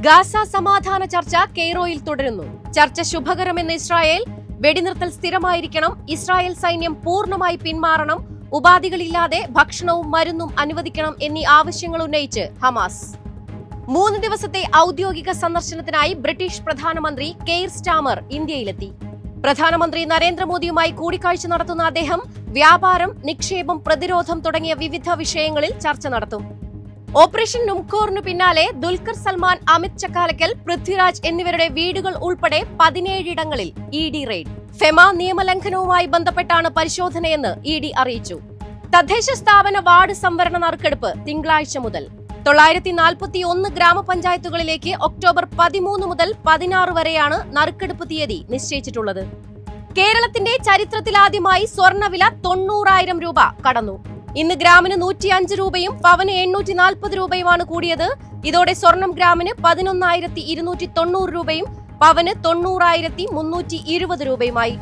Gaza സമാധാന ചർച്ച കെയ്റോയിൽ തുടരുന്നു. ചർച്ച ശുഭകരമെന്ന് ഇസ്രായേൽ. വെടിനിർത്തൽ സ്ഥിരമായിരിക്കണം. ഇസ്രായേൽ സൈന്യം പൂർണ്ണമായി പിന്മാറണം. ഉപാധികളില്ലാതെ ഭക്ഷണവും മരുന്നും അനുവദിക്കണം എന്നീ ആവശ്യങ്ങൾ ഉന്നയിച്ച് ഹമാസ്. 3 ദിവസത്തെ ഔദ്യോഗിക സന്ദർശനത്തിനായി ബ്രിട്ടീഷ് പ്രധാനമന്ത്രി കെയ്ർ സ്റ്റാമർ ഇന്ത്യയിലെത്തി. പ്രധാനമന്ത്രി നരേന്ദ്രമോദിയുമായി കൂടിക്കാഴ്ച നടത്തുന്ന അദ്ദേഹം വ്യാപാരം, നിക്ഷേപം, പ്രതിരോധം തുടങ്ങിയ വിവിധ വിഷയങ്ങളിൽ ചർച്ച നടത്തും. ഓപ്പറേഷൻ നുംകോറിനു പിന്നാലെ ദുൽഖർ സൽമാൻ, അമിത് ചക്കാലക്കൽ, പൃഥ്വിരാജ് എന്നിവരുടെ വീടുകൾ ഉൾപ്പെടെ 17 ഇടങ്ങളിൽ ED റെയ്ഡ്. ഫെമ നിയമലംഘനവുമായി ബന്ധപ്പെട്ടാണ് പരിശോധനയെന്ന് ED അറിയിച്ചു. തദ്ദേശ സ്ഥാപന വാർഡ് സംവരണ നറുക്കെടുപ്പ് തിങ്കളാഴ്ച മുതൽ. 941 ഗ്രാമപഞ്ചായത്തുകളിലേക്ക് ഒക്ടോബർ 13 മുതൽ 16 വരെയാണ് നറുക്കെടുപ്പ് തീയതി നിശ്ചയിച്ചിട്ടുള്ളത്. കേരളത്തിന്റെ ചരിത്രത്തിലാദ്യമായി സ്വർണ്ണവില 90,000 രൂപ കടന്നു. ഇന്ന് ഗ്രാമിന് 105 രൂപയും പവന് 840 രൂപയുമാണ് കൂടിയത്. ഇതോടെ സ്വർണം ഗ്രാമിന് 11,290 രൂപയും പവന് 90,320 രൂപയുമായി.